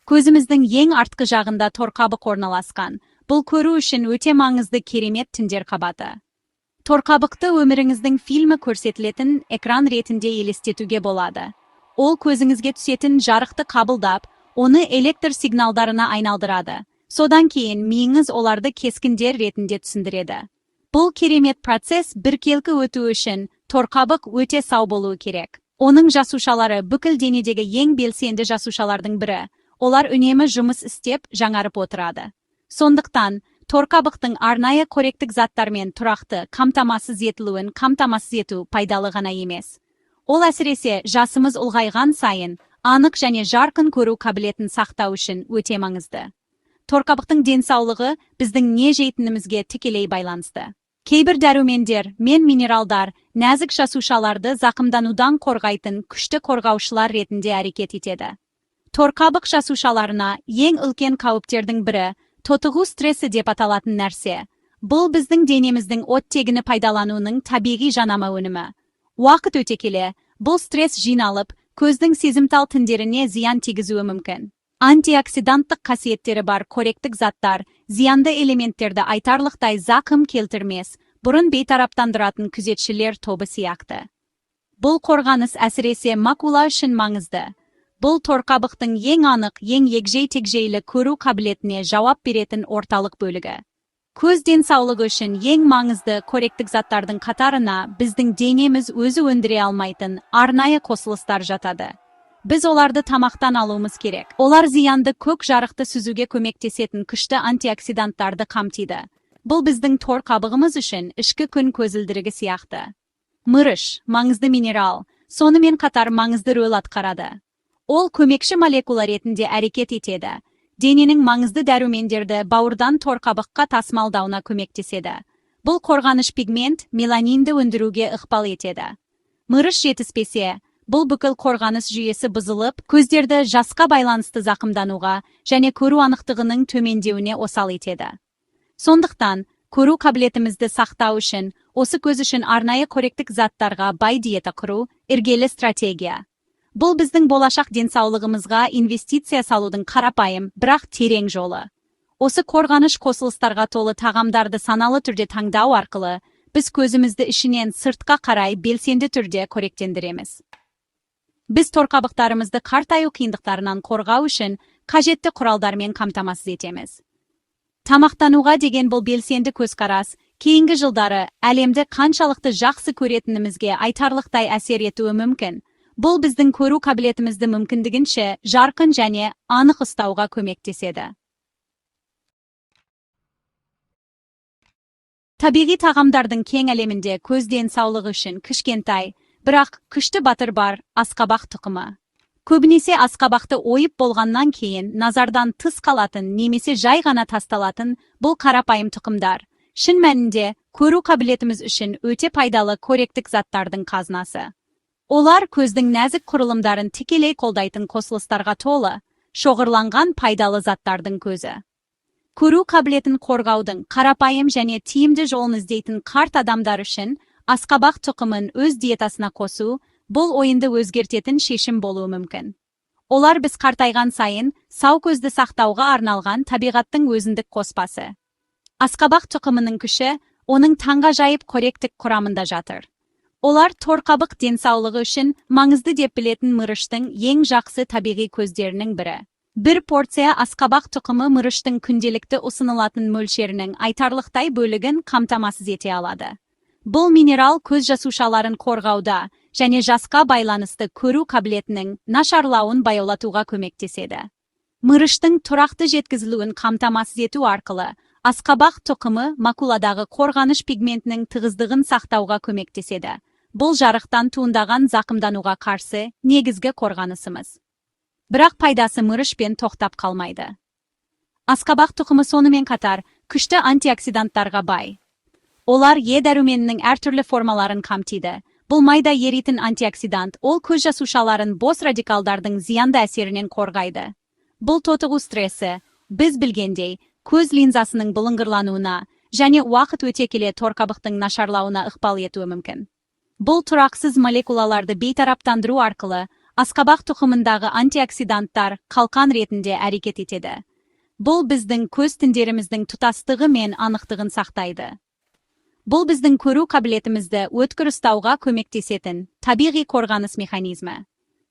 Көзіміздің ең артқы жағында торқабық орналасқан. Бұл көру үшін өте маңызды керемет тіндер қабаты. Торқабықты өміріңіздің фильмі көрсетілетін экран ретінде елестетуге болады. Ол көзіңізге түсетін жарықты қабылдап, оны электр сигналдарына айналдырады. Содан кейін миыңыз оларды кескіндер ретінде түсіндіреді. Бұл керемет процесс біркелкі өту үшін торқабық өте сау болуы керек. Оның жасушалары бүкіл денедегі ең белсенді жасушалардың бірі. Олар үнемі жұмыс істеп, жаңарып отырады. Сондықтан, торқабықтың арнайы қоректік заттармен тұрақты қамтамасыз ету пайдалы ғана емес. Ол әсіресе жасымыз ұлғайған сайын, анық және жарқын көру қабілетін сақтау үшін өте маңызды. Торқабықтың денсаулығы біздің не жейтінімізге тікелей байланысты. Кейбір дәрумендер мен минералдар нәзік жасушаларды зақымданудан қорғайтын күшті қорғаушылар ретінде әрекет етеді. Торқабық жасушаларына ең үлкен қауіптердің бірі тотығу стресі деп аталатын нәрсе. Бұл біздің денеміздің оттегіні пайдалануының табиғи жанама өнімі. Уақыт өте келе, бұл стресс жиналып, көздің сезімтал тіндеріне зиян тигізуі мүмкін. Антиоксиданттық қасиеттері бар қоректік заттар зиянды элементтерді айтарлықтай зақым келтірмес, бұрын бейтараптандыратын күзетшілер тобы сияқты. Бұл қорғаныс әсіресе макула үшін маңызды. Бұл торқабықтың ең анық, ең егжей-тегжейлі көру қабілетіне жауап беретін орталық бөлігі. Көз денсаулығы үшін ең маңызды қоректік заттардың қатарына біздің денеміз өзі өндіре алмайтын арнайы қосылыстар жатады. Біз оларды тамақтан алуымыз керек. Олар зиянды көк жарықты сүзуге көмектесетін күшті антиоксиданттарды қамтиды. Бұл біздің торқабығымыз үшін ішкі күн көзілдірігі сияқты. Мырыш, маңызды минерал, сонымен қатар маңызды рөл атқарады. Ол көмекші молекула ретінде әрекет етеді. Дененің маңызды дәрумендерді бауырдан торқабыққа тасымалдауына көмектеседі. Бұл қорғаныш пигмент, меланинді өндіруге ықпал етеді. Мырыш жетіспесе, бұл бүкіл қорғаныс жүйесі бұзылып, көздерді жасқа байланысты зақымдануға және көру анықтығының төмендеуіне осал етеді. Сондықтан, көру қабілетімізді сақтау үшін, осы көз үшін арнайы қоректік заттарға бай диета құру іргелі стратегия. Бұл біздің болашақ денсаулығымызға инвестиция салудың қарапайым, бірақ терең жолы. Осы қорғаныш қосылыстарға толы тағамдарды саналы түрде таңдау арқылы, біз көзімізді ішінен сыртқа қарай белсенді түрде қоректендіреміз. Біз торқабықтарымызды қартаю қиындықтарынан қорғау үшін қажетті құралдармен қамтамасыз етеміз. Тамақтануға деген бұл белсенді көзқарас кейінгі жылдары әлемді қаншалықты жақсы көретінімізге айтарлықтай әсер етуі мүмкін. Бұл біздің көру қабілетімізді мүмкіндігінше жарқын және анық ұстауға көмектеседі. Табиғи тағамдардың кең әлемінде көз денсаулығы үшін кішкентай, бірақ күшті батыр бар асқабақ тұқымы. Көбінесе асқабақты ойып болғаннан кейін назардан тыс қалатын немесе жай ғана тасталатын бұл қарапайым тұқымдар. Шын мәнінде көру қабілетіміз үшін өте пайдалы қоректік заттардың қазынасы. Олар көздің нәзік құрылымдарын тікелей қолдайтын қосылыстарға толы, шоғырланған пайдалы заттардың көзі. Көру қабілетін қорғаудың қарапайым және тиімді жолын іздейтін қарт адамдар үшін асқабақ тұқымын өз диетасына қосу, бұл ойынды өзгертетін шешім болуы мүмкін. Олар біз қартайған сайын сау көзді сақтауға арналған табиғаттың өзіндік қоспасы. Асқабақ тұқымының күші оның таңғажайып қоректік құрамында жатыр. Олар торқабық денсаулығы үшін маңызды деп білетін мырыштың ең жақсы табиғи көздерінің бірі. Бір порция асқабақ тұқымы мырыштың күнделікті ұсынылатын мөлшерінің айтарлықтай бөлігін қамтамасыз ете алады. Бұл минерал көз жасушаларын қорғауда және жасқа байланысты көру қабілетінің нашарлауын баяулатуға көмектеседі. Мырыштың тұрақты жеткізілуін қамтамасыз ету арқылы, асқабақ тұқымы макуладағы қорғаныш пигментінің тығыздығын сақтауға көмектеседі. Бұл жарықтан туындаған зақымдануға қарсы негізгі қорғанысымыз. Бірақ пайдасы мырышпен тоқтап қалмайды. Асқабақ тұқымы сонымен қатар күшті антиоксиданттарға бай. Олар Е дәруменінің әртүрлі формаларын қамтиды. Бұл майда еритін антиоксидант, ол көз жасушаларын бос радикалдардың зиянды әсерінен қорғайды. Бұл тотығу стресі, біз білгендей, көз линзасының бұлыңғырлануына және уақыт өте келе торқабықтың нашарлауына ықпал етуі мүмкін. Бұл тұрақсыз молекулаларды бейтараптандыру арқылы Асқабақ тұқымындағы антиоксиданттар қалқан ретінде әрекет етеді. Бұл біздің көз тіндеріміздің тұтастығы мен анықтығын сақтайды. Бұл біздің көру қабілетімізді өткір ұстауға көмектесетін табиғи қорғаныс механизмі.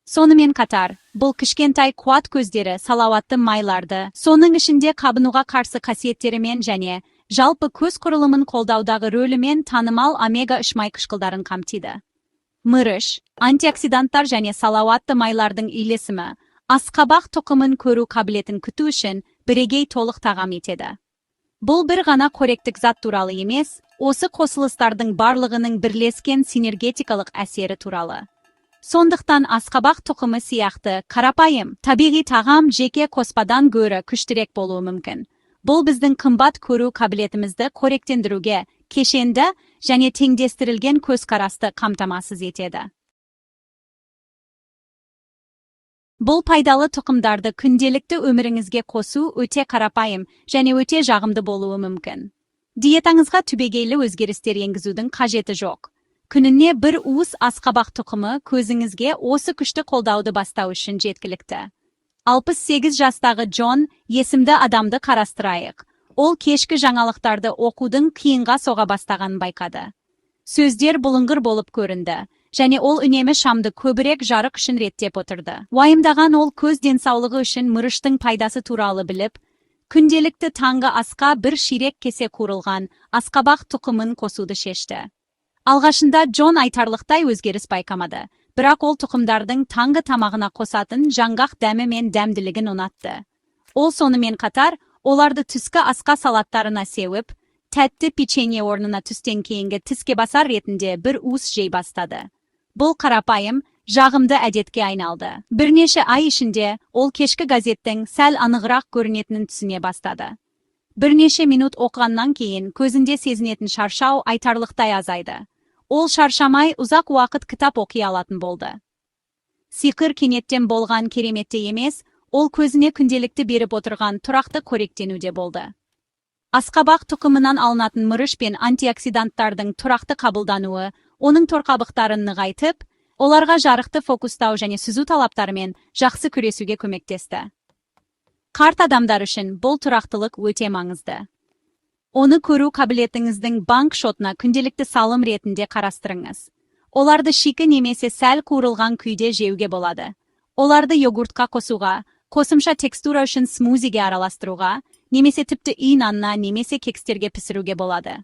Сонымен қатар, бұл кішкентай қуат көздері салауатты майларды, соның ішінде қабынуға қарсы қасиеттерімен және жалпы көз құрылымын қолдаудағы рөлімен танымал омега-3 май қышқылдарын қамтиды. Мырыш, антиоксиданттар және салауатты майлардың үйлесімі асқабақ тұқымын көру қабілетін күту үшін бірегей толық тағам етеді. Бұл бір ғана қоректік зат туралы емес, осы қосылыстардың барлығының бірлескен синергетикалық әсері туралы. Сондықтан асқабақ тұқымы сияқты қарапайым, табиғи тағам жеке қоспадан гөрі күштірек болуы мүмкін. Бұл біздің қымбат көру қабілетімізді қоректендіруге, кешенді және теңдестірілген көзқарасты қамтамасыз етеді. Бұл пайдалы тұқымдарды күнделікті өміріңізге қосу өте қарапайым және өте жағымды болуы мүмкін. Диетаңызға түбегейлі өзгерістер енгізудің қажеті жоқ. Күніне бір уыс асқабақ тұқымы көзіңізге осы күшті қолдауды бастау үшін жеткілікті. 68 жастағы Джон есімді адамды қарастырайық. Ол кешкі жаңалықтарды оқудың қиынға соға бастағанын байқады. Сөздер бұлыңғыр болып көрінді, және ол үнемі шамды көбірек жарық үшін реттеп отырды. Уайымдаған ол көз денсаулығы үшін мырыштың пайдасы туралы біліп, күнделікті таңғы асқа бір ширек кесе қуырылған асқабақ тұқымын қосуды шешті. Алғашында Джон айтарлықтай өзгеріс байқамады, бірақ ол тұқымдардың таңғы тамағына қосатын жаңғақ дәмі мен дәмділігін ұнатты. Ол сонымен қатар, оларды түскі асқа салаттарына сеуіп, тәтті печенье орнына түстен кейінгі тіске басар ретінде бір уыс жей бастады. Бұл қарапайым, жағымды әдетке айналды. Бірнеше ай ішінде ол кешкі газеттің сәл анығырақ көрінетінін түсіне бастады. Бірнеше минут оқығаннан кейін көзінде сезінетін шаршау айтарлықтай азайды. Ол шаршамай ұзақ уақыт кітап оқи алатын болды. Сиқыр кенеттен болған кереметте емес, ол көзіне күнделікті беріп отырған тұрақты қоректенуде болды. Асқабақ тұқымынан алынатын мырыш пен антиоксиданттардың тұрақты қабылдануы оның торқабықтарын нығайтып, оларға жарықты фокустау және сүзу талаптарымен жақсы күресуге көмектесті. Қарт адамдар үшін бұл тұрақтылық өте маңызды. Оны көру қабілетіңіздің банк шотына күнделікті салым ретінде қарастырыңыз. Оларды шикі немесе сәл қуырылған күйде жеуге болады. Оларды йогуртқа қосуға, қосымша текстура үшін смузиге араластыруға, немесе тіпті үй нанына немесе кекстерге пісіруге болады.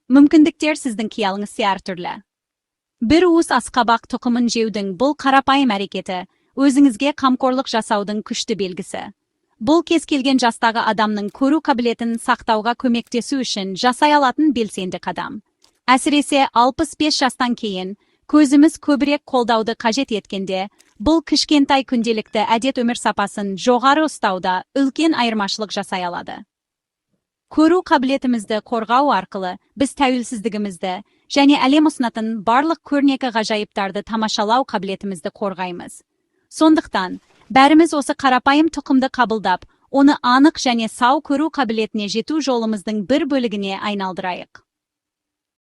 Мүмкіндіктер сіздің қиялыңызға әртүрлі. Бір уыс асқабақ тұқымын жеудің бұл қарапайым әрекеті өзіңізге қамқорлық жасаудың күшті белгісі. Бұл кез келген жастағы адамның көру қабілетін сақтауға көмектесу үшін жасай алатын белсенді қадам. Әсіресе 65 жастан кейін көзіміз көбірек қолдауды қажет еткенде, бұл кішкентай күнделікті әдет өмір сапасын жоғары ұстауда үлкен айырмашылық жасай алады. Көру қабілетімізді қорғау арқылы біз тәуелсіздігімізді және әлем ұсынатын барлық көрнекі ғажайыптарды тамашалау қабілетімізді қорғаймыз. Сондықтан, бәріміз осы қарапайым тұқымды қабылдап, оны анық және сау көру қабілетіне жету жолымыздың бір бөлігіне айналдырайық.